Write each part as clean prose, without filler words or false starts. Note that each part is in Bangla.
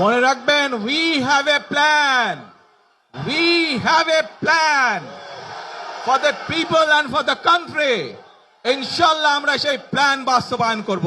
মনে রাখবেন, we have a plan. We have a plan for the people and for the country. ইনশাআল্লাহ আমরা সেই প্ল্যান বাস্তবায়ন করব।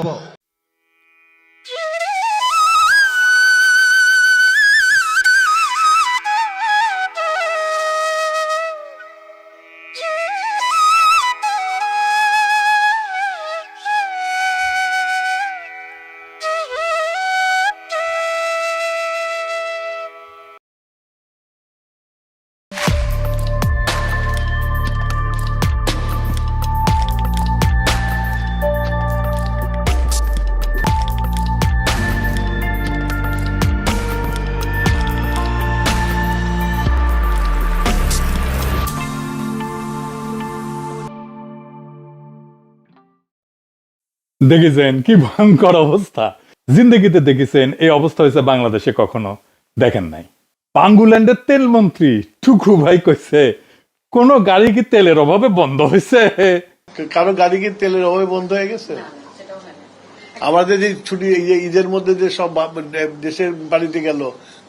দেখেছেন কি ভয়ঙ্কর অবস্থা? জিন্দগিতে দেখেছেন এই অবস্থা হয়েছে বাংলাদেশে? কখনো দেখেন নাই। পাঙ্গুল্যান্ডের তেল মন্ত্রী টুকু ভাই কইছে কোন গাড়ি কি তেলের অভাবে বন্ধ হয়েছে? কারো গাড়ি কি তেলের অভাবে বন্ধ হয়ে গেছে? আমাদের যে ছুটি ঈদের মধ্যে যে সব দেশের বাড়িতে গেল,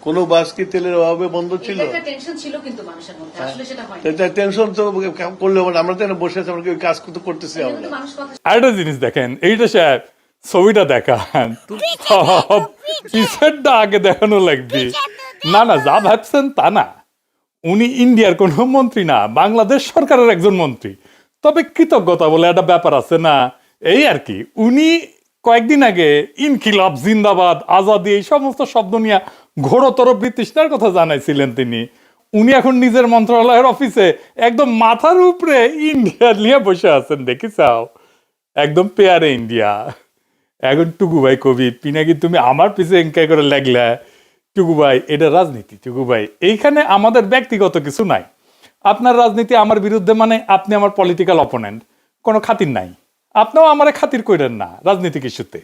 কোন বাস কি তেলের অভাবে বন্ধ ছিল? টেনশন তো করলে আমরা তো বসে আছি, আমরা কাজ করতেছি। আমরা আরেকটা জিনিস দেখেন, এইটা সাহেব ছবিটা দেখান, পিছেরটা আগে দেখানো লাগবে। না না, যা ভাবছেন তা না। উনি ইন্ডিয়ার কোন মন্ত্রী না, বাংলাদেশ সরকারের একজন মন্ত্রী। তবে কৃতজ্ঞতা বলে একটা ব্যাপার আছে না, এই আর কি। উনি কয়েকদিন আগে ইনকিলাব জিন্দাবাদ আজাদি এই সমস্ত শব্দ নিয়ে ঘোরতর বিতৃষ্ণার কথা জানাইছিলেন তিনি। উনি এখন নিজের মন্ত্রণালয়ের অফিসে একদম মাথার উপরে ইন্ডিয়া নিয়ে বসে আছেন, দেখি চাও, একদম পেয়ারে ইন্ডিয়া। এখন টুকু ভাই কবি পিনাকি তুমি আমার পিছে এঙ্কাই করে লাগলা। টুকু ভাই, এটা রাজনীতি। টুকু ভাই, এইখানে আমাদের ব্যক্তিগত কিছু নাই। আপনার রাজনীতি আমার বিরুদ্ধে মানে আপনি আমার পলিটিক্যাল অপোনেন্ট, কোনো খাতির নাই। আপনিও আমারে খাতির করেন না রাজনীতিক ইস্যুতে,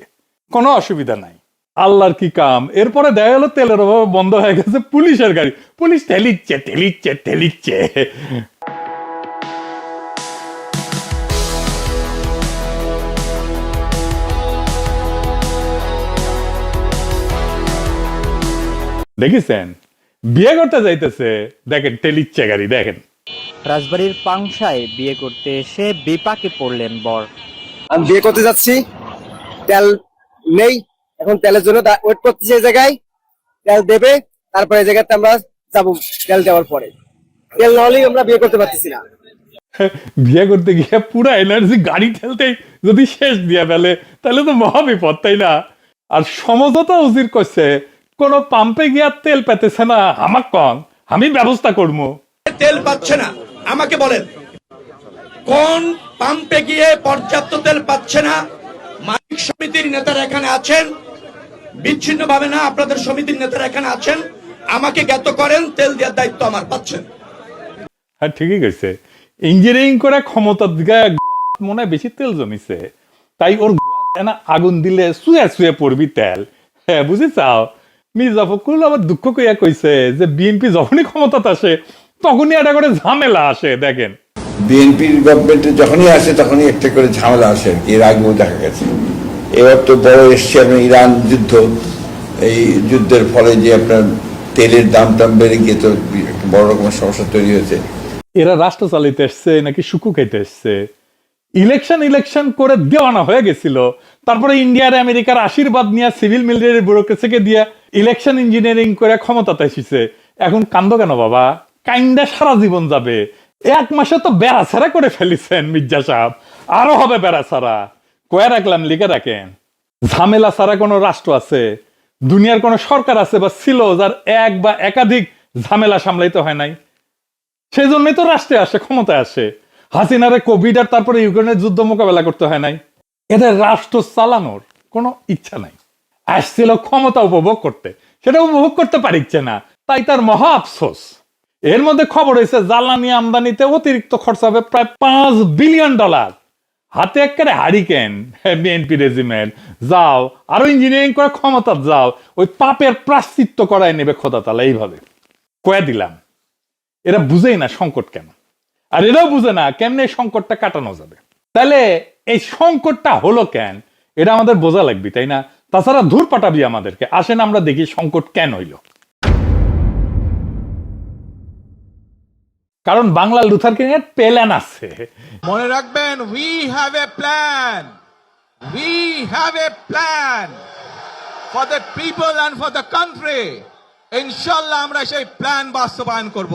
কোনো অসুবিধা নাই। আল্লাহর কি কাম! এরপরে দেখা গেল তেলের অভাবে বন্ধ হয়ে গেছে পুলিশের গাড়ি। পুলিশ ঠেলিচ্ছে ঠেলিচ্ছে ঠেলিচ্ছে। দেখেছেন, বিয়ে করতে যাইতেছে, দেখেন ঠেলিচ্ছে গাড়ি। দেখেন রাজবাড়ির পাংশায় বিয়ে করতে এসে বিপাকে পড়লেন বর। আমি বিয়ে করতে যাচ্ছি, তেল নেই, এখন তেলের জন্য ওয়েট করতেছি। এই জায়গায় তেল দেবে, তারপরে এই জায়গাতে আমরা যাবো। তেল দেওয়ার পরে তেল না হলেই আমরা বিয়ে করতে পারতেছি না। বিয়ে করতে গিয়ে পুরো এনার্জি গাড়ি ঠেলতে যদি শেষ দিয়ে ফেলে তাহলে তো মহা বিপদ, তাই না? আর সমঝোতা উজির করছে, কোন পাম্পে গিয়া তেল পেতেছে না, আমার কন আমি ব্যবস্থা করবো। তেল পাচ্ছে না, আমাকে বলেন কোন পাম্পে গিয়ে পর্যাপ্ত তেল পাচ্ছে না? মালিক সমিতির নেতারা এখানে আছেন, বিচ্ছিন্ন ভাবে না, আপনাদের সমিতির নেতারা এখানে আছেন, আমাকে জ্ঞাত করেন, তেল দেওয়ার দায়িত্ব আমার। পাচ্ছেন? হ্যাঁ, ঠিকই কইছে। ইঞ্জিনিয়ারিং করে ক্ষমতার দিকে মনে হয় বেশি তেল জমিছে, তাই ওর আগুন দিলে শুয়ে শুয়ে পড়বি তেল। হ্যাঁ, বুঝি চাও? মির্জা ফখরুল আবার দুঃখ কইয়া কইছে যে বিএনপি যখনই ক্ষমতাতে আসে তখনই একটা করে ঝামেলা আসে। দেখেন, বিএনপির গভর্নমেন্টে যখনই আসে তখনই একটা করে ঝামেলা আসে, এর আগেও দেখা গেছে। এবার তো বড় এসছে আপনার ইরান যুদ্ধ, এই যুদ্ধের ফলে যে আপনার তেলের দাম টাম বেড়ে গিয়ে তো বড় রকমের সমস্যা তৈরি হয়েছে। এরা রাষ্ট্র চালিতে এসছে নাকি শুকু খাইতে এসছে? ইলেকশন করে দেওয়ানা হয়ে গেছিল, তারপরে ইন্ডিয়ার আমেরিকার আশীর্বাদ নিয়ে সিভিল মিলিটারি ব্যুরোক্রেসিকে দিয়ে ইলেকশন ইঞ্জিনিয়ারিং করে ক্ষমতাতে এসেছে। এখন কান্দ কেন বাবা? কাইন্ডা সারা জীবন যাবে। 1 মাসে তো বেড়া ছাড়া করে ফেলিছেন মির্জা সাহেব, আরো হবে বেড়া ছাড়া। কয়ে রাখলাম, লিখে রাখেন। ঝামেলা ছাড়া কোনো রাষ্ট্র আছে? দুনিয়ার কোন সরকার আছে বা ছিল যার এক বা একাধিক ঝামেলা সামলাইতে হয় নাই? সেই জন্যই তো রাষ্ট্রে আসে, ক্ষমতায় আসে। হাসিনারে কোভিড আর তারপরে ইউক্রেনের যুদ্ধ মোকাবেলা করতে হয় নাই। এদের রাষ্ট্র চালানোর কোনো ইচ্ছা নাই, আসছিল ক্ষমতা উপভোগ করতে, সেটা উপভোগ করতে পারিচ্ছে না, তাই তার মহা আফসোস। এর মধ্যে খবর হয়েছে জ্বালানি আমদানিতে অতিরিক্ত খরচ হবে প্রায় $5 বিলিয়ন। হাতে একেবারে হারিকেন বিএনপি রেজিমেন্ট। যাও আরো ইঞ্জিনিয়ারিং করে ক্ষমতা যাও, ওই পাপের প্রাশ্চিত্য করায় নেবে খোদা তালা। এইভাবে কয়ে দিলাম। এরা বুঝেই না সংকট কেন, আর এরাও বুঝে না কেমনে এই সংকটটা কাটানো যাবে। তাহলে এই সংকটটা হলো কেন, এটা আমাদের বোঝা লাগবে, তাই না? তাছাড়া ধূর পাঠাবি আমাদেরকে। আসেন আমরা দেখি সংকট কেন হইল। কারণ বাংলা লুথার কিং এর প্ল্যান আছে। মনে রাখবেন, we have a plan, we have a plan for the people and for the country. ইনশাল্লাহ আমরা সেই প্ল্যান বাস্তবায়ন করব।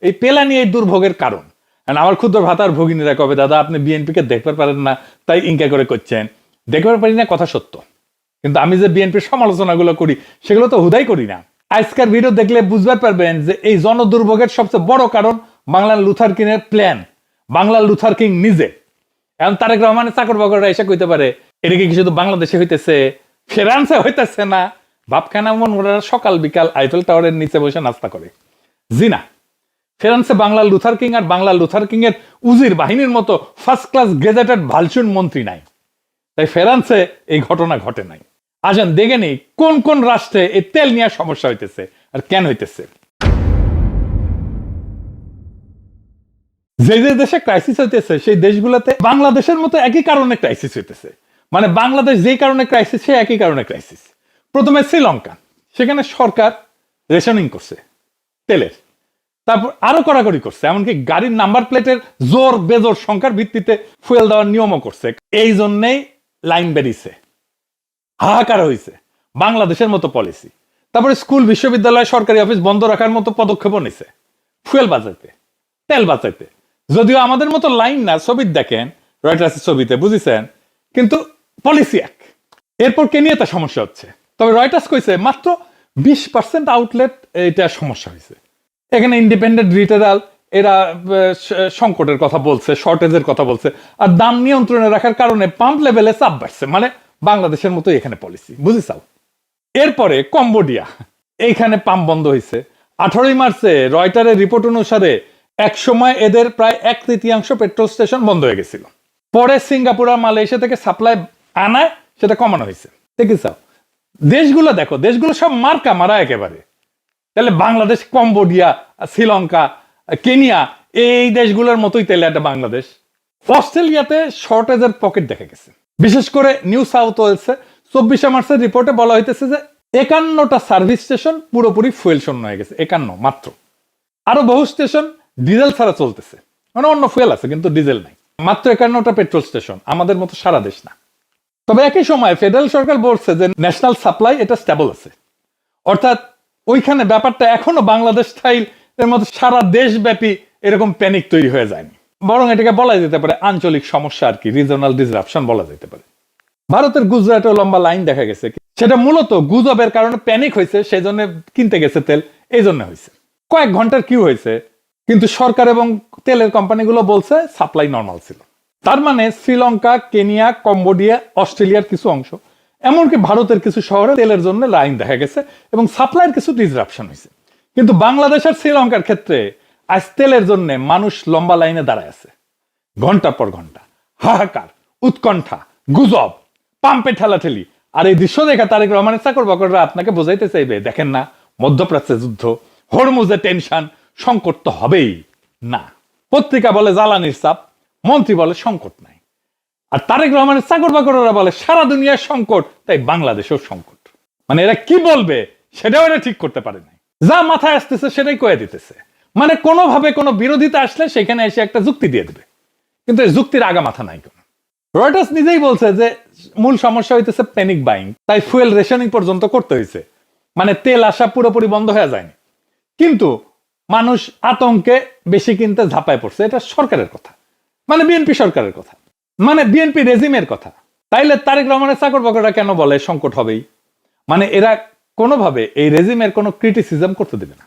এই প্ল্যানই এই দুর্ভোগের কারণ। And আমার ক্ষুদ্র ভাতার ভগিনীরা কবে, দাদা আপনি বিএনপি কে দেখতে পারেন না তাই ইনকা করে করছেন। দেখতে পারি না, কথা সত্য, কিন্তু আমি যে বিএনপির সমালোচনাগুলো করি সেগুলো তো হুদাই করি না। আজকের ভিডিও দেখলে বুঝতে পারবেন যে এই জনদুর্ভোগের সবচেয়ে বড় কারণ বাংলার লুথার কিং এর প্ল্যান, বাংলার লুথার কিং নিজে। এখন তারেক রহমানের চাকর বাকররা এসে কইতে পারে এটা কি শুধু বাংলাদেশে হইতেছে, ফ্রান্সে হইতেছে না? ভাবখানা মন ওরা সকাল বিকাল আইফেল টাওয়ারের নিচে বসে নাস্তা করে। জি না, ফ্রান্সে বাংলার লুথার কিং আর বাংলার লুথার কিং এর উজির বাহিনীর মতো ফার্স্ট ক্লাস গেজেটেড ভালচুন মন্ত্রী নাই। তাই ফ্রান্সে এই ঘটনা ঘটে নাই। আসেন দেখে নেই কোন কোন রাষ্ট্রে এই তেল নিয়ে সমস্যা হইতেছে আর কেন হইতেছে। যে যে দেশে ক্রাইসিস হইতেছে সেই দেশগুলোতে বাংলাদেশের মতো একই কারণে ক্রাইসিস হইতেছে। মানে বাংলাদেশ যেই কারণে ক্রাইসিস, সে একই কারণে ক্রাইসিস। প্রথমে শ্রীলঙ্কা, সেখানে সরকার রেশনিং করছে তেলের, তারপর আরো কড়াকড়ি করছে, এমনকি গাড়ির নাম্বার প্লেটের জোর বেজোর সংখ্যার ভিত্তিতে ফুয়েল দেওয়ার নিয়মও করছে। এই জন্যেই লাইন বেরিয়েছে, হাহাকার হয়েছে। বাংলাদেশের মতো পলিসি। তারপরে স্কুল, বিশ্ববিদ্যালয়, সরকারি অফিস বন্ধ রাখার মতো পদক্ষেপও নিছে ফুয়েল বাঁচাইতে, তেল বাঁচাইতে। যদিও আমাদের মতো লাইন না, ছবি দেখেন রয়টার্সের ছবিতে, বুঝেছেন, কিন্তু পলিসি এক। এরপর কেনিয়াতে সমস্যা হচ্ছে, তবে রয়টার্স কইছে মাত্র 20% আউটলেট এটা সমস্যা হয়েছে। এখানে ইন্ডিপেন্ডেন্ট রিটেলার এরা সংকটের কথা বলছে, শর্টেজের কথা বলছে, আর দাম নিয়ন্ত্রণে রাখার কারণে পাম্প লেভেলে চাপ বাড়ছে। মানে বাংলাদেশের মতো এখানে পলিসি, বুঝেছাও। এরপরে কম্বোডিয়া, এইখানে পাম্প বন্ধ হয়েছে। 18 মার্চে রয়টারের রিপোর্ট অনুসারে এক সময় এদের প্রায় 1/3 পেট্রোল স্টেশন বন্ধ হয়ে গেছিল। পরে সিঙ্গাপুর আর মালয়েশিয়া থেকে সাপ্লাই আনায় সেটা কমানো হয়েছে। দেখেছাও, দেশগুলো দেখো, দেশগুলো সব মার্কা মারা একেবারে। তাহলে বাংলাদেশ, কম্বোডিয়া, শ্রীলঙ্কা, কেনিয়া এই দেশগুলোর মতোই তাহলে একটা বাংলাদেশ। অস্ট্রেলিয়াতে শর্টেজের পকেট দেখা গেছে, বিশেষ করে নিউ সাউথ ওয়েলসে 24 মার্চের রিপোর্টে বলা হইতেছে যে 51টা সার্ভিস স্টেশন পুরোপুরি ফুয়েল শূন্য হয়ে গেছে। 51 মাত্র। আরো বহু স্টেশন ডিজেল ছাড়া চলতেছে, মানে অন্য ফুয়েল আছে কিন্তু ডিজেল নাই। মাত্র 51টা পেট্রোল স্টেশন, আমাদের মতো সারা দেশ না। তবে একই সময় ফেডারেল সরকার বলছে যে ন্যাশনাল সাপ্লাই এটা স্টেবল আছে, অর্থাৎ ওইখানে ব্যাপারটা এখনো বাংলাদেশ স্টাইল এর মতো সারা দেশব্যাপী এরকম প্যানিক তৈরি হয়ে যায়নি। বরং এটাকে বলা যেতে পারে আঞ্চলিক সমস্যা আর কি, রিজনাল ডিসরাপশন বলা যেতে পারে। ভারতের গুজরাটেও লম্বা লাইন দেখা গেছে, সেটা মূলত গুজবের কারণে প্যানিক হয়েছে, সেই জন্য কিনতে গেছে তেল, এই জন্য হয়েছে। কয়েক ঘন্টার কিউ হয়েছে, কিন্তু সরকার এবং তেলের কোম্পানিগুলো বলছে সাপ্লাই নর্মাল ছিল। তার মানে শ্রীলঙ্কা, কেনিয়া, কম্বোডিয়া, অস্ট্রেলিয়ার কিছু অংশ, এমনকি ভারতের কিছু শহরে তেলের জন্য লাইন দেখা গেছে এবং সাপ্লাইয়ের কিছু ডিসরাপশন হয়েছে। কিন্তু বাংলাদেশ আর শ্রীলঙ্কার ক্ষেত্রে আজ তেলের জন্য মানুষ লম্বা লাইনে দাঁড়ায় আছে, ঘন্টার পর ঘন্টা। হাহাকার, উৎকণ্ঠা, গুজব, পাম্পে ঠেলাঠেলি। আর এই দৃশ্য দেখা তারেক রহমানের চাকর বাকররা আপনাকে বোঝাইতে চাইবে, দেখেন না মধ্যপ্রাচ্যে যুদ্ধ, হরমুজে টেনশন, সংকট তো হবেই না। পত্রিকা বলে জ্বালানির চাপ, মন্ত্রী বলে সংকট নাই। আর তারেক রহমানের চাকর বাকররা বলে সারা দুনিয়ার সংকট, তাই বাংলাদেশেও সংকট। মানে এরা কি বলবে সেটাও এরা ঠিক করতে পারে নাই, যা মাথায় আসতেছে সেটাই কয়ে দিতেছে। মানে কোনোভাবে কোনো বিরোধিতা আসলে সেখানে এসে একটা যুক্তি দিয়ে দেবে, কিন্তু এই যুক্তির আগা মাথা নাই কোনো। রয়টার্স নিজেই বলছে যে মূল সমস্যা হইতেছে প্যানিক বাইং, তাই ফুয়েল রেশনিং পর্যন্ত করতে হয়েছে। মানে তেল আসা পুরোপুরি বন্ধ হয়ে যায়নি, কিন্তু মানুষ আতঙ্কে বেশি কিনতে ঝাঁপায় পড়ছে। এটা সরকারের কথা, মানে বিএনপি সরকারের কথা, মানে বিএনপি রেজিমের কথা। তাইলে তারেক রহমানের চাকর বাকররা কেন বলে সংকট হবেই? মানে এরা কোনোভাবে এই রেজিমের কোনো ক্রিটিসিজম করতে দেবে না,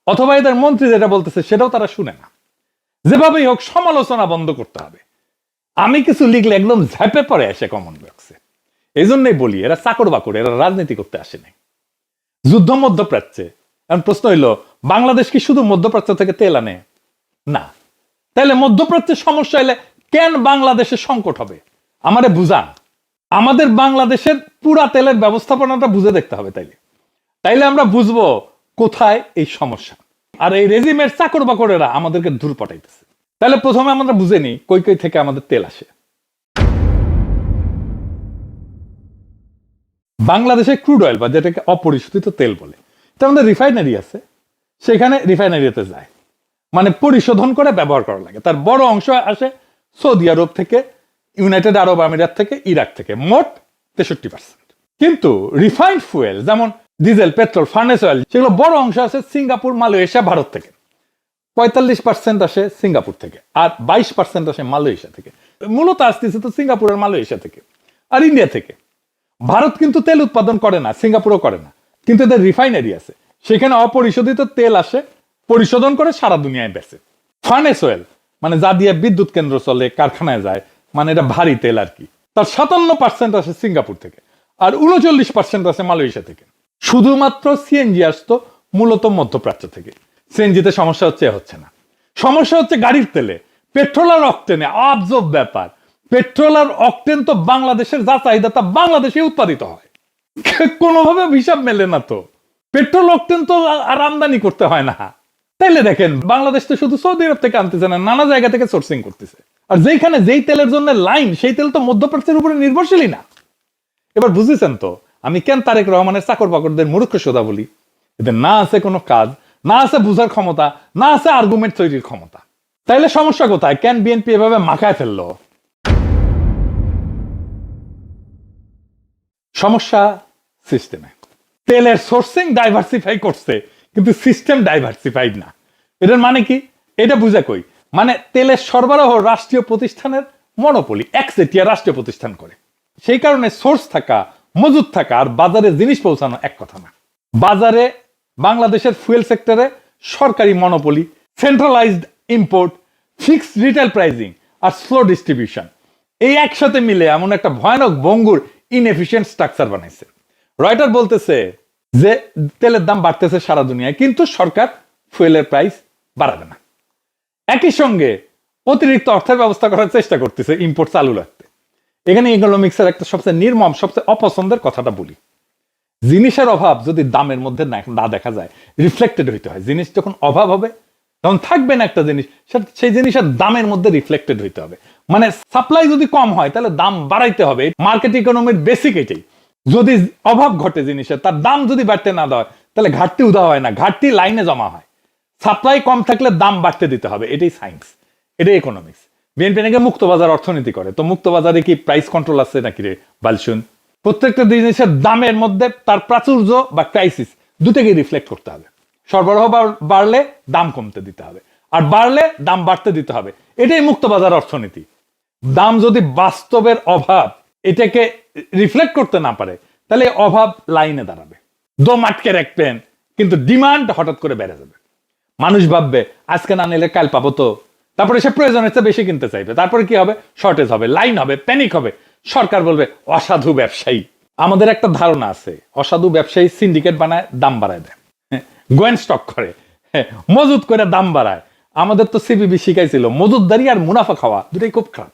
অথবা এদের মন্ত্রী যেটা বলতেছে সেটাও তারা শুনে না। যেভাবেই হোক সমালোচনা বন্ধ করতে হবে। আমি কিছু লিখলে একদম ঝাঁপে পড়ে আসে কমন বক্সে। এই জন্যই বলি এরা চাকর বাকর, এরা রাজনীতি করতে আসে নাই। যুদ্ধ মধ্যপ্রাচ্যে, এখন প্রশ্ন হইল বাংলাদেশ কি শুধু মধ্যপ্রাচ্য থেকে তেল আনে? না। তাইলে মধ্যপ্রাচ্যের সমস্যা হলে কেন বাংলাদেশে সংকট হবে? আমারে বুঝান। আমাদের বাংলাদেশের পুরা তেলের ব্যবস্থাপনাটা বুঝে দেখতে হবে। তাইলে আমরা বুঝবো কোথায় এই সমস্যা। আর এই রেজিমের চাকর বাকরেরা আমাদেরকে দূর পাঠাইতেছে। তাহলে প্রথমে আমরা বুঝে নিই কই কই থেকে আমাদের তেল আসে। বাংলাদেশে ক্রুড অয়েল বা যেটাকে অপরিশোধিত তেল বলে, তার মধ্যে রিফাইনারি আছে, সেখানে রিফাইনারিতে যায়, মানে পরিশোধন করে ব্যবহার করা লাগে। তার বড় অংশ আসে সৌদি আরব থেকে, ইউনাইটেড আরব আমিরাত থেকে, ইরাক থেকে, মোট 63%। কিন্তু রিফাইন্ড ফুয়েল যেমন ডিজেল, পেট্রোল, ফার্নেস অয়েল, সেগুলো বড় অংশ আসে সিঙ্গাপুর, মালয়েশিয়া, ভারত থেকে। 45% আসে সিঙ্গাপুর থেকে, আর 22% আসে মালয়েশিয়া থেকে। মূলত আসতেছে তো সিঙ্গাপুর আর মালয়েশিয়া থেকে আর ইন্ডিয়া থেকে। ভারত কিন্তু তেল উৎপাদন করে না, সিঙ্গাপুরও করে না, কিন্তু এদের রিফাইনারি আছে, সেখানে অপরিশোধিত তেল আসে, পরিশোধন করে সারা দুনিয়ায় বেচে। ফার্নেস অয়েল মানে যা দিয়ে বিদ্যুৎ কেন্দ্র চলে, কারখানায় যায়, মানে এটা ভারী তেল আর কি, তার 57% আসে সিঙ্গাপুর থেকে, আর 39% আসে মালয়েশিয়া থেকে। শুধুমাত্র সিএনজি আসতো মূলত মধ্যপ্রাচ্য থেকে। সিএনজিতে সমস্যা হচ্ছে না, সমস্যা হচ্ছে গাড়ির তেলে, পেট্রোল আর অকটেনে। আজব ব্যাপার, পেট্রোল আর অকটেন তো বাংলাদেশের যা চাহিদা তা বাংলাদেশে উৎপাদিত হয়, কোনোভাবে হিসাব মেলে না তো। পেট্রোল অকটেন তো আর আমদানি করতে হয় না। তাইলে দেখেন বাংলাদেশ তো শুধু সৌদি আরব থেকে আনতেছে না, নানা জায়গা থেকে সোর্সিং করতেছে। আর যেখানে যেই তেলের জন্য লাইন, সেই তেল তো মধ্যপ্রাচ্যের উপরে নির্ভরশীলই না। এবার বুঝেছেন তো আমি কেন তারেক রহমানের চাকর বাকরদের মূর্খ সোদা বলি? এদের না আছে কোনো কাজ, না আছে বুঝার ক্ষমতা, না আছে আর্গুমেন্ট তৈরির ক্ষমতা। তাইলে সমস্যা কোথায়? কেন বিএনপি এভাবে মাখায় ফেললো? সমস্যা সিস্টেমে। তেলের সোর্সিং ডাইভার্সিফাই করছে, কিন্তু সিস্টেম ডাইভার্সিফাইড না। এটার মানে কি? এটা বুঝা কই, মানে তেলের সরবরাহ রাষ্ট্রীয় প্রতিষ্ঠানের মনোপলি, একচেটিয়া রাষ্ট্রীয় প্রতিষ্ঠান করে। সেই কারণে সোর্স থাকা, মজুদ থাকা আর বাজারে জিনিস পৌঁছানো এক কথা না। বাজারে বাংলাদেশের ফুয়েল সেক্টরে সরকারি monopoly, centralised import, fixed retail pricing আর স্লো ডিস্ট্রিবিউশন, এই একসাথে মিলে এমন একটা ভয়ানক ভঙ্গুর ইনএফিশিয়েন্ট স্ট্রাকচার বানাইছে। রয়টার বলতেছে যে তেলের দাম বাড়তেছে সারা দুনিয়ায়, কিন্তু সরকার ফুয়েলের প্রাইস বাড়াবে না। একই সঙ্গে অতিরিক্ত অর্থের ব্যবস্থা করার চেষ্টা করতেছে ইম্পোর্ট চালু রাখতে। এখানে ইকোনমিক্সের একটা সবচেয়ে নির্মম, সবচেয়ে অপছন্দের কথাটা বলি। জিনিসের অভাব যদি দামের মধ্যে না দেখা যায়, রিফ্লেক্টেড হইতে হয়। জিনিস যখন অভাব হবে তখন থাকবে না একটা জিনিস, সেই জিনিসের দামের মধ্যে রিফ্লেক্টেড হইতে হবে। মানে সাপ্লাই যদি কম হয় তাহলে দাম বাড়াইতে হবে। মার্কেট ইকোনমির বেসিক এটাই। যদি অভাব ঘটে জিনিসের, তার দাম যদি বাড়তে না দেয় তাহলে ঘাটতি উদা হয় না, ঘাটতি লাইনে জমা হয়। সাপ্লাই কম থাকলে দাম বাড়তে দিতে হবে, এটাই সায়েন্স, এটাই ইকোনমিক্স। বিএনপি নাকি মুক্তবাজার অর্থনীতি করে, তো মুক্তবাজারে কি প্রাইস কন্ট্রোল আছে নাকি রে বালশুন? প্রত্যেকটা জিনিসের দামের মধ্যে তার প্রাচুর্য বা ক্রাইসিস দুটোকে রিফ্লেক্ট করতে হবে। সরবরাহ বাড়লে দাম কমতে দিতে হবে, আর বাড়লে দাম বাড়তে দিতে হবে, এটাই মুক্তবাজার অর্থনীতি। দাম যদি বাস্তবের অভাব এটাকে রিফ্লেক্ট করতে না পারে, তাহলে অভাব লাইনে দাঁড়াবে, দম আটকে রাখবেন, কিন্তু ডিমান্ড হঠাৎ করে বেড়ে যাবে। মানুষ ভাববে আজকে না নিলে কাল পাবো তো, তারপরে সে প্রয়োজনের চেয়ে বেশি কিনতে চাইবে, তারপরে কি হবে? শর্টেজ হবে, লাইন হবে, প্যানিক হবে। সরকার বলবে অসাধু ব্যবসায়ী। আমাদের একটা ধারণা আছে, অসাধু ব্যবসায়ী সিন্ডিকেট বানায়, দাম বাড়ায় দেয়, গোয়েন স্টক করে, মজুদ করে দাম বাড়ায়। আমাদের তো সিবিবি শিখাইছিল মজুদদারি আর মুনাফা খাওয়া দুটাই খুব খারাপ।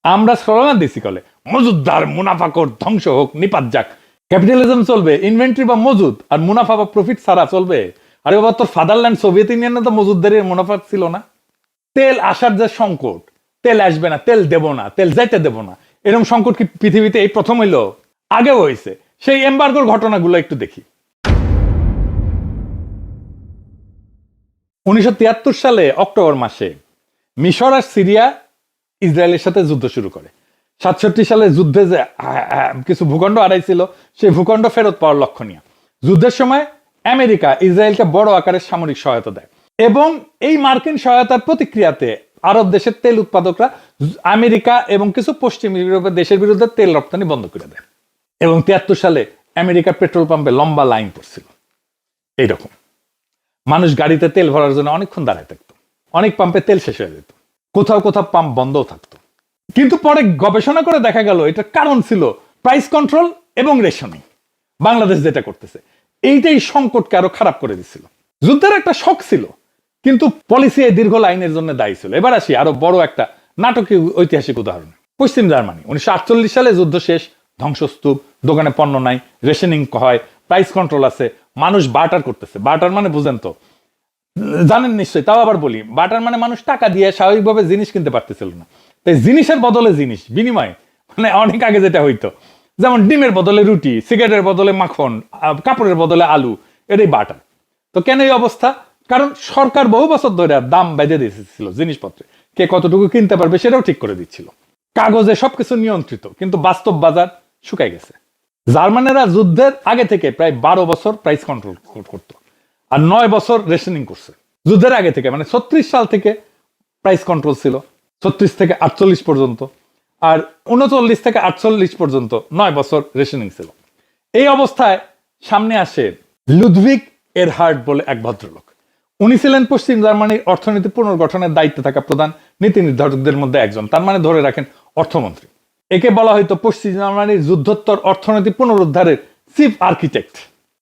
আমরা স্লোগান দিছি কলে মজুদদার মুনাফাখোর ধ্বংস হোক, নিপাত যাক। ক্যাপিটালিজম চলবে ইনভেন্টরি বা মজুদ, আর মুনাফা বা প্রফিট ছাড়া চলবে? আরে বাবা, তোর ফাদারল্যান্ড সোভিয়েত ইউনিয়নে তো মজুদদারি মুনাফা ছিল না। তেল আসার যে সংকট, তেল আসবে না, তেল দেব না, তেল যাইতে দেব না, এরকম সংকট কি পৃথিবীতে এই প্রথম হইলো? আগেও হয়েছে। সেই এমবার্গোর ঘটনাগুলো একটু দেখি। 1973 সালে অক্টোবর মাসে মিশর আর সিরিয়া ইসরায়েলের সাথে যুদ্ধ শুরু করে। 67 সালে যুদ্ধে যে কিছু ভূখণ্ড হারাইছিল, সেই ভূখণ্ড ফেরত পাওয়ার লক্ষ্য নিয়ে যুদ্ধের সময় আমেরিকা ইসরায়েলকে বড় আকারের সামরিক সহায়তা দেয়, এবং এই মার্কিন সহায়তার প্রতিক্রিয়াতে আরব দেশের তেল উৎপাদকরা আমেরিকা এবং কিছু পশ্চিম ইউরোপের দেশের বিরুদ্ধে তেল রপ্তানি বন্ধ করে দেয়। এবং 73 সালে আমেরিকার পেট্রোল পাম্পে লম্বা লাইন পড়ছিল। এইরকম মানুষ গাড়িতে তেল ভরার জন্য অনেকক্ষণ দাঁড়ায় থাকতো, অনেক পাম্পে তেল শেষ হয়ে যেত, কোথাও কোথাও পাম্প বন্ধও থাকতো। কিন্তু পরে গবেষণা করে দেখা গেল এটার কারণ ছিল প্রাইস কন্ট্রোল এবং রেশনিং। বাংলাদেশ যেটা করতেছে এইটাই সংকটকে আরো খারাপ করে দিচ্ছিল। যুদ্ধের একটা শখ ছিল, কিন্তু পলিসি এই দীর্ঘ লাইনের জন্য দায়ী ছিল। এবার আসি আরো বড় একটা নাটকীয় ঐতিহাসিক উদাহরণ। পশ্চিম জার্মানি 1948 সালে যুদ্ধ শেষ, ধ্বংসস্তূপ, দোকানে পণ্য নাই, রেশনিং হয়, প্রাইস কন্ট্রোল আছে, মানুষ বার্টার করতেছে। বার্টার মানে বুঝেন তো, জানেন নিশ্চয়ই, তাও আবার বলি, বার্টার মানে মানুষ টাকা দিয়ে স্বাভাবিকভাবে জিনিস কিনতে পারতেছিল না, তাই জিনিসের বদলে জিনিস বিনিময়ে, মানে অনেক আগে যেটা হইতো যেমন ডিমের বদলে রুটি, সিগারেটের বদলে মাখন, কাপড়ের বদলে আলু, এটাই বাটার। তো কেন এই অবস্থা? কারণ সরকার বহু বছর ধরে দাম বেঁধে দিয়েছিল জিনিসপত্রে, কে কতটুকু কিনতে পারবে সেটাও ঠিক করে দিচ্ছিল। কাগজে সবকিছু নিয়ন্ত্রিত, কিন্তু বাস্তব বাজার শুকায় গেছে। জার্মানেরা যুদ্ধের আগে থেকে প্রায় 12 বছর প্রাইস কন্ট্রোল করত, আর 9 বছর রেশনিং করছে। যুদ্ধের আগে থেকে মানে 36 সাল থেকে প্রাইস কন্ট্রোল ছিল, 36 থেকে 48 পর্যন্ত, আর 39 থেকে 48 পর্যন্ত 9 বছর রেশনিং ছিল। এই অবস্থায় সামনে আসে লুডভিগ এরহার্ড বলে এক ভদ্রলোক। উনি ছিলেন পশ্চিম জার্মানির অর্থনীতি পুনর্গঠনের দায়িত্বে থাকা প্রধান নীতি নির্ধারকদের মধ্যে একজন, তার মানে ধরে রাখেন অর্থমন্ত্রী। একে বলা হয়তো পশ্চিম জার্মানির যুদ্ধোত্তর অর্থনীতি পুনরুদ্ধারের চিফ আর্কিটেক্ট।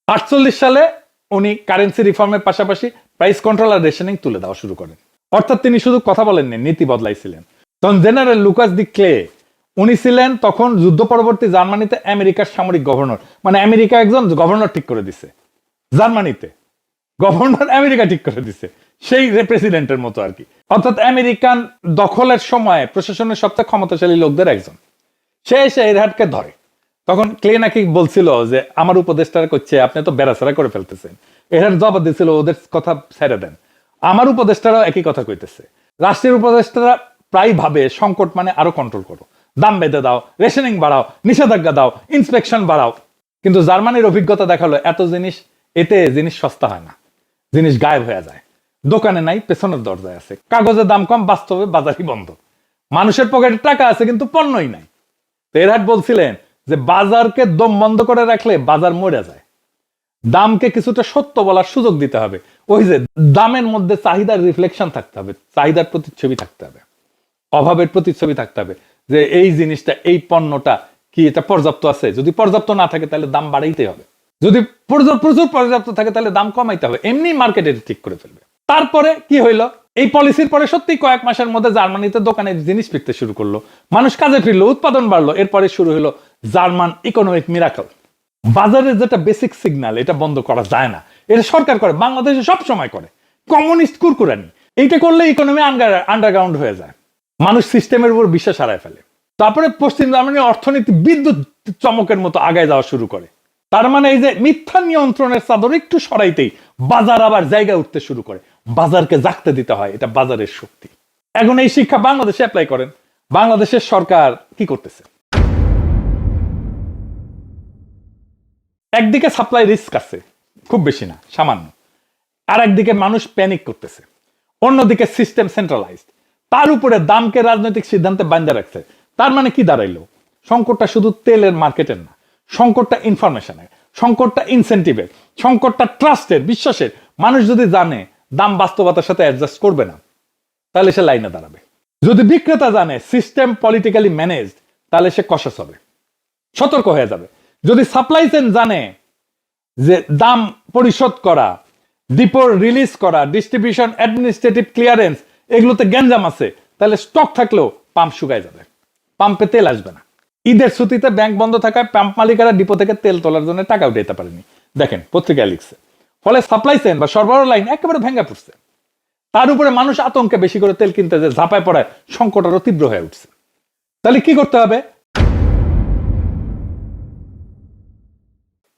48 সালে উনি কারেন্সি রিফর্মের পাশাপাশি প্রাইস কন্ট্রোল আর রেশনিং তুলে দেওয়া শুরু করেন। অর্থাৎ তিনি শুধু কথা বলেননি, নীতি বদলাইছিলেন। তখন জেনারেল লুকাস দি ক্লে, উনি ছিলেন তখন যুদ্ধ পরবর্তী জার্মানিতে আমেরিকার সামরিক গভর্নর। মানে আমেরিকা একজন গভর্নর ঠিক করে দিছে, জার্মানিতে গভর্নর আমেরিকা ঠিক করে দিছে, সেই প্রেসিডেন্টের মতো আর কি। অর্থাৎ আমেরিকান দখলের সময় প্রশাসনের সবচেয়ে ক্ষমতাশালী লোকদের একজন। সে এসে এরহার্ডকে ধরে। তখন ক্লে নাকি বলছিল যে আমার উপদেষ্টারা করছে, আপনি তো বেড়াছাড়া করে ফেলতেছেন। এরহার্ড জবাব দিয়েছিল, ওদের কথা ছেড়ে দেন, আমার উপদেষ্টারাও একই কথা কইতেছে। রাষ্ট্রের উপদেষ্টারা প্রায় ভাবে সংকট মানে আরো কন্ট্রোল করো, দাম বেঁধে দাও, রেশনিং বাড়াও, নিষেধাজ্ঞা দাও, ইন্সপেকশন বাড়াও। কিন্তু জার্মানির অভিজ্ঞতা দেখালো এতে জিনিস সস্তা হয় না, জিনিস গায়েব হয়ে যায়। দোকানে নাই, পেছনের দরজায় আছে। কাগজের দাম কম, বাস্তবে বাজারই বন্ধ। মানুষের পকেটে টাকা আছে কিন্তু পণ্যই নাই। এরহার্ড বলছিলেন যে বাজারকে দম বন্ধ করে রাখলে বাজার মরে যায়। দামকে কিছুটা সত্য বলার সুযোগ দিতে হবে। ওই যে দামের মধ্যে চাহিদার রিফ্লেকশন থাকতে হবে, চাহিদার প্রতিচ্ছবি থাকতে হবে, অভাবের প্রতিচ্ছবি থাকতে হবে, যে এই জিনিসটা, এই পণ্যটা কি এটা পর্যাপ্ত আছে। যদি পর্যাপ্ত না থাকে তাহলে দাম বাড়াইতে হবে, যদি প্রচুর পর্যাপ্ত থাকে তাহলে দাম কমাইতে হবে। এমনি মার্কেটে ঠিক করে ফেলবে। তারপরে কি হইলো, এই পলিসির পরে সত্যি কয়েক মাসের মধ্যে জার্মানিতে দোকানের জিনিস ফিরতে শুরু করলো, মানুষ কাজে ফিরলো, উৎপাদন বাড়লো। এরপরে শুরু হলো জার্মান ইকোনমিক মিরাকল। বাজারের যেটা বেসিক সিগন্যাল, এটা বন্ধ করা যায় না। এটা সরকার করে, বাংলাদেশে সব সময় করে, কমিউনিস্ট কুরকুরানি। এইটা করলে ইকোনমি আন্ডারগ্রাউন্ড হয়ে যায়, মানুষ সিস্টেমের উপর বিশ্বাস হারায় ফেলে। তারপরে পশ্চিম জার্মানির অর্থনীতি বিদ্যুৎ চমকের মতো আগায় যাওয়া শুরু করে। তার মানে এই যে মিথ্যা নিয়ন্ত্রণের চাদর একটু সরাইতেই বাজার আবার জায়গা উঠতে শুরু করে। বাজারকে জাগতে দিতে হয়, এটা বাজারের শক্তি। এখন এই শিক্ষা বাংলাদেশে অ্যাপ্লাই করেন। বাংলাদেশের সরকার কি করতেছে? একদিকে সাপ্লাই রিস্ক আছে, খুব বেশি না, সামান্য। আর একদিকে মানুষ প্যানিক করতেছে। অন্যদিকে সিস্টেম সেন্ট্রালাইজড, তার উপরে দামকে রাজনৈতিক সিদ্ধান্তে বাঁধা রাখছে। তার মানে কি দাঁড়াইলো? সংকটটা শুধু তেলের মার্কেটের না, সংকটটা ইনফরমেশনের, সংকটটা ইনসেন্টিভের, সংকটটা ট্রাস্টের, বিশ্বাসের। মানুষ যদি জানে দাম বাস্তবতার সাথে অ্যাডজাস্ট করবে না, তাহলে সে লাইনে দাঁড়াবে। যদি বিক্রেতা জানে সিস্টেম পলিটিক্যালি ম্যানেজড, তাহলে সে কশাস হবে, সতর্ক হয়ে যাবে। যদি সাপ্লাই চেইন জানে যে দাম পরিশোধ করা, ডিপো রিলিজ করা, ডিস্ট্রিবিউশন, অ্যাডমিনিস্ট্রেটিভ ক্লিয়ারেন্স, এগুলোতে গ্যাঞ্জাম আছে, তাহলে স্টক থাকলেও পাম্প শুকায় যাবে, পাম্পে তেল আসবে না। ঈদের ছুটিতে ব্যাংক বন্ধ থাকায় পাম্প মালিকেরা ডিপো থেকে তেল তোলার জন্য টাকা উঠাইতে পারেনি, দেখেন পত্রিকায় লিখছে। ফলে সাপ্লাই চেইন বা সরবরাহ লাইন একেবারে ভেঙে পড়ছে। তার উপরে মানুষ আতঙ্কে বেশি করে তেল কিনতে যে ঝাঁপায় পড়ায় সংকট আরো তীব্র হয়ে উঠছে। তাহলে কি করতে হবে?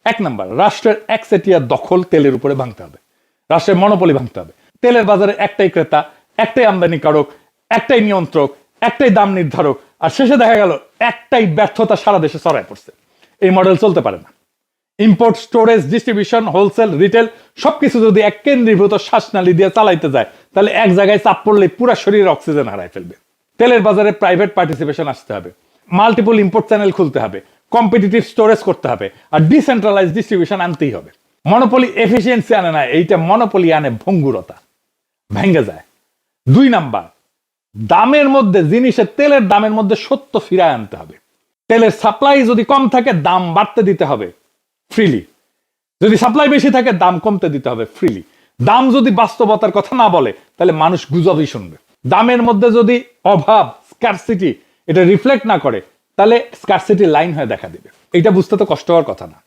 1 নাম্বার, রাষ্ট্রের একচেটিয়া দখল তেলের উপরে ভাঙতে হবে, রাষ্ট্রের মনোপলি ভাঙতে হবে। তেলের বাজারে একটাই ক্রেতা, একটাই আমদানিকারক, একটাই নিয়ন্ত্রক, একটাই দাম নির্ধারক, আর শেষে দেখা গেল একটাই ব্যর্থতা সারা দেশে ছড়ায় পড়ছে। এই মডেল চলতে পারে না। Import, storage, distribution, wholesale, retail সবকিছু যদি এক কেন্দ্রীভূত শ্বাসনালী দিয়ে চালাইতে যায়, তাহলে এক জায়গায় চাপ পড়লে পুরো শরীরে অক্সিজেন হারায় ফেলবে। তেলের বাজারে প্রাইভেট পার্টিসিপেশন আসতে হবে, মাল্টিপল ইম্পোর্ট চ্যানেল খুলতে হবে, কম্পিটিটিভ স্টোরেজ করতে হবে, আর ডিসেন্ট্রালাইজ ডিস্ট্রিবিউশন আনতেই হবে। মনোপলি এফিসিয়েন্সি আনে না, এইটা মনোপলি আনে ভঙ্গুরতা, ভেঙে যায়। 2 নাম্বার, দামের মধ্যে, জিনিসের তেলের দামের মধ্যে সত্য ফিরায় আনতে হবে। তেলের সাপ্লাই যদি কম থাকে দাম বাড়তে দিতে হবে ফ্রিলি, যদি সাপ্লাই বেশি থাকে দাম কমতে দিতে হবে ফ্রিলি। দাম যদি বাস্তবতার কথা না বলে তাহলে মানুষ গুজবই শুনবে। দামের মধ্যে যদি অভাব, স্কারসিটি এটা রিফ্লেক্ট না করে, তাহলে স্কারসিটি লাইন হয়ে দেখা দিবে। এটা বুঝতে তো কষ্ট হওয়ার কথা না।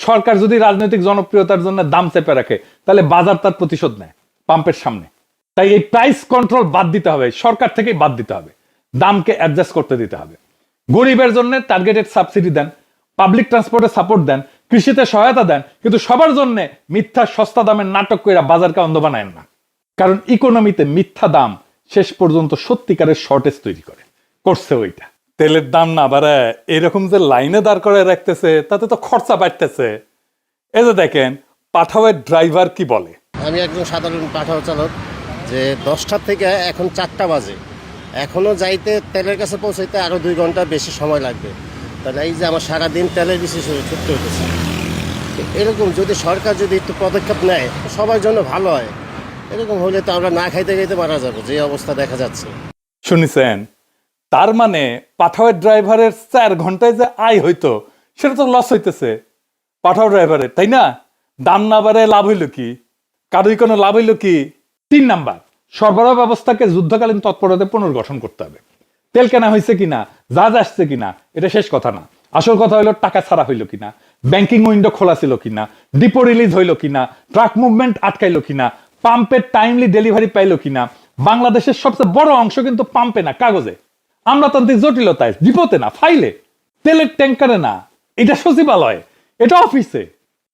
সরকার যদি রাজনৈতিক জনপ্রিয়তার জন্য দাম চেপে রাখে, তাহলে বাজার তার প্রতিশোধ নেয় পাম্পের সামনে। তাই এই প্রাইস কন্ট্রোল বাদ দিতে হবে, সরকার থেকেই বাদ দিতে হবে, দামকে অ্যাডজাস্ট করতে দিতে হবে। গরিবের জন্য টার্গেটেড সাবসিডি দেন, পাবলিক ট্রান্সপোর্টে সাপোর্ট দেন, কৃষিতে সহায়তা দেন, কিন্তু সবার জন্য মিথ্যা সস্তা দামের নাটক কইরা বাজারকে অন্ধ বানায়েন না। কারণ ইকোনমিতে মিথ্যা দাম শেষ পর্যন্ত সত্যিকারের শর্টেজ তৈরি করছে ওইটা। তেলের দাম না বাড়ায় এরকম যে লাইনে দাঁড় করে রাখতেছে, তাতে তো খরচা বাড়তেছে। এই যে দেখেন পাঠাওয়ের ড্রাইভার কি বলে। আমি একজন সাধারণ পাঠাও চালক, যে 10টা থেকে এখন 4টা বাজে, এখনও যাইতে তেলের কাছে পৌঁছাইতে আরও 2 ঘন্টা বেশি সময় লাগবে। তাহলে এই যে আমার সারাদিন তেলের বিশেষ ছুটতে হতেছে। এরকম যদি সরকার যদি একটু পদক্ষেপ নেয় সবার জন্য ভালো হয়। এরকম হলে তো আমরা না খাইতে খাইতে মারা যাবো, যে অবস্থা দেখা যাচ্ছে। শুনেছেন? তার মানে পাঠাওয়ের ড্রাইভারের 4 ঘন্টায় যে আয় হইতো সেটা তো লস হইতেছে পাঠাও ড্রাইভারের, তাই না? দাম না বাড়ে লাভ হইল কি? কারোই কোনো লাভ হইল কি? 3 নাম্বার, সরবরাহ ব্যবস্থাকে যুদ্ধকালীন তৎপরতায় পুনর্গঠন করতে হবে। তেল কেনা হয়েছে কিনা, জাহাজ আসছে কিনা, এটা শেষ কথা না। আসল কথা হইলো টাকা ছাড়া হইলো কিনা, ব্যাংকিং উইন্ডো খোলা ছিল কিনা, ডিপো রিলিজ হইলো কিনা, ট্রাক মুভমেন্ট আটকাইলো কিনা, পাম্পের টাইমলি ডেলিভারি পাইলো কিনা। বাংলাদেশের সবচেয়ে বড় অংশ কিন্তু পাম্পে না, কাগজে। আমলাতান্ত্রিক জটিলতায়, ডিপোতে না, ফাইলে। তেলের ট্যাঙ্কারে না, এটা সচিবালয়ে, এটা অফিসে।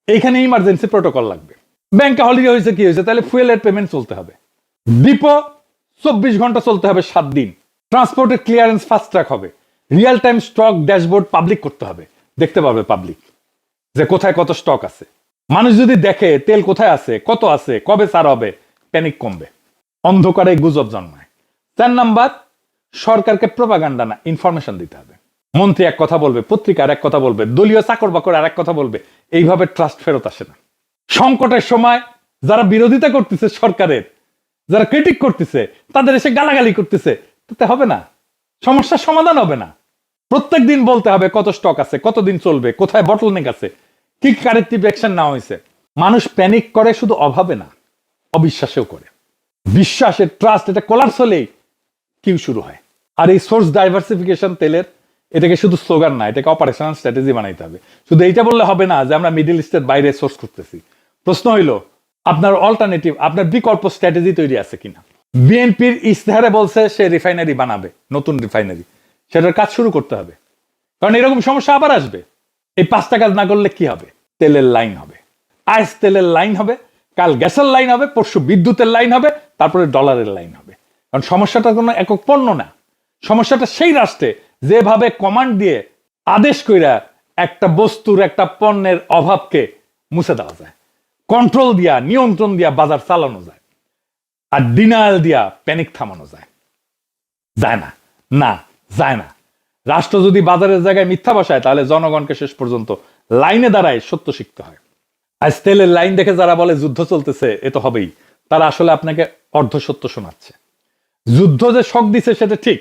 এইখানে ইমার্জেন্সি প্রোটোকল লাগবে। ব্যাংকে হলিডে হয়েছে কি হয়েছে, তাহলে ফুয়েলের পেমেন্ট চলতে হবে। ডিপো 24 ঘন্টা চলতে হবে 7 দিন। ট্রান্সপোর্টের ক্লিয়ারেন্স ফাস্ট ট্র্যাক হবে। Real time stock dashboard public করতে হবে, দেখতে পাবে পাবলিক যে কোথায় কত স্টক আছে। মানুষ যদি দেখে তেল কোথায় আছে, কত আছে, কবে ছাড় হবে, প্যানিক কমবে, অন্ধকারে গুজব জন্মায়। 4 নাম্বার, সরকারকে প্রোপাগান্ডা না, ইনফরমেশন দিতে হবে। মন্ত্রী এক কথা বলবে, পত্রিকার এক কথা বলবে, দলীয় চাকর বাকর আর এক কথা বলবে, এইভাবে ট্রাস্ট ফেরত আসে না। সংকটের সময় যারা বিরোধিতা করতেছে সরকারের, যারা ক্রিটিক করতেছে, তাদের এসে গালাগালি করতেছে, তাতে হবে না, সমস্যার সমাধান হবে না। প্রত্যেক দিন বলতে হবে কত স্টক আছে, কতদিন চলবে, কোথায় বটলনেক আছে, কি কারেক্টিভ অ্যাকশন নেওয়া হয়েছে। মানুষ প্যানিক করে শুধু অভাবে না, অবিশ্বাসেও করে। বিশ্বাসের ট্রাস্ট এটা কোলাপস হলেই কিউ শুরু হয়। আর এই সোর্স ডাইভার্সিফিকেশন তেলের, এটাকে শুধু স্লোগান না, এটাকে অপারেশনাল স্ট্র্যাটেজি বানাইতে হবে। শুধু এইটা বললে হবে না যে আমরা মিডল ইস্টের বাইরে সোর্স করতেছি। প্রশ্ন হইলো আপনার অল্টারনেটিভ, আপনার বিকল্প স্ট্র্যাটেজি তৈরি আছে কিনা। বিএনপির ইস্তেহারে বলছে সে রিফাইনারি বানাবে, নতুন রিফাইনারি, সেটার কাজ শুরু করতে হবে। কারণ এরকম সমস্যা আবার আসবে। এই 5টা কাজ না করলে কি হবে? তেলের লাইন হবে, আজ তেলের লাইন হবে, কাল গ্যাসের লাইন হবে, পরশু বিদ্যুতের লাইন হবে, তারপরে ডলারের লাইন হবে। কারণ সমস্যাটা কোনো একক পণ্য না, সমস্যাটা সেই রাষ্ট্রে যেভাবে কমান্ড দিয়ে আদেশ কইরা একটা বস্তুর, একটা পণ্যের অভাবকে মুছে দেওয়া যায়, কন্ট্রোল দিয়া, নিয়ন্ত্রণ দিয়া বাজার চালানো যায়, আর ডিনায়াল দিয়া প্যানিক থামানো যায়। যায় না, না যায় না। রাষ্ট্র যদি বাজারের জায়গায় মিথ্যা বসায়, তাহলে জনগণকে শেষ পর্যন্ত লাইনে দাঁড়ায় সত্য শিখতে হয়। আজ তেলের লাইন দেখে যারা বলে যুদ্ধ চলতেছে, এ তো হবেই, তারা আসলে আপনাকে অর্ধ সত্য শোনাচ্ছে। যুদ্ধ যে শক দিছে সেটা ঠিক,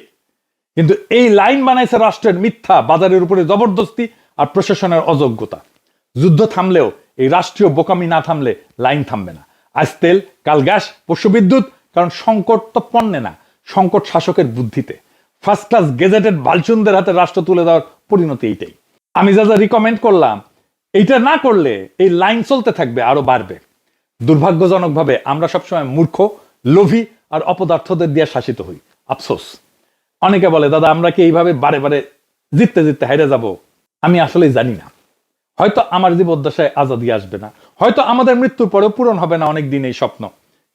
কিন্তু এই লাইন বানাইছে রাষ্ট্রের মিথ্যা, বাজারের উপরে জবরদস্তি আর প্রশাসনের অযোগ্যতা। যুদ্ধ থামলেও এই রাষ্ট্রীয় বোকামি না থামলে লাইন থামবে না। আজ তেল, কাল গ্যাস, পরশু বিদ্যুৎ। কারণ সংকট তো পণ্যে না, সংকট শাসকের বুদ্ধিতে। ফার্স্ট ক্লাস গেজেটেড বালচুনদের হাতে রাষ্ট্র তুলে দেওয়ার পরিণতি এইটাই। আমি যা যা রিকমেন্ড করলাম, এইটা না করলে এই লাইন চলতে থাকবে, আরো বাড়বে। দুর্ভাগ্যজনকভাবে আমরা সবসময় মূর্খ, লোভী আর অপদার্থদের দিয়ে শাসিত হই। আফসোস। অনেকে বলে দাদা আমরা কি এইভাবে বারে বারে জিততে জিততে হাইরে যাব? আমি আসলে জানি না। হয়তো আমার জীবদ্দশায় আজাদি আসবে না, হয়তো আমাদের মৃত্যুর পরেও পূরণ হবে না অনেক দিন এই স্বপ্ন,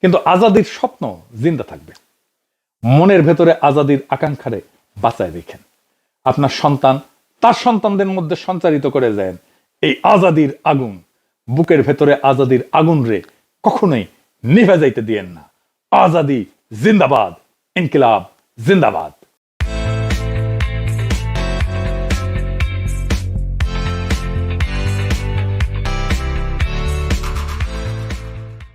কিন্তু আজাদির স্বপ্ন জিন্দা থাকবে। মনের ভেতরে আজাদির আকাঙ্ক্ষারে বাঁচায় রেখেন। আপনার সন্তান তার সন্তানদের মধ্যে সঞ্চারিত করে যায় এই আজাদির আগুন। বুকের ভেতরে আজাদির আগুন রে কখনোই নিভে যাইতে দিয়েন না। আজাদি জিন্দাবাদ, ইনকিলাব জিন্দাবাদ।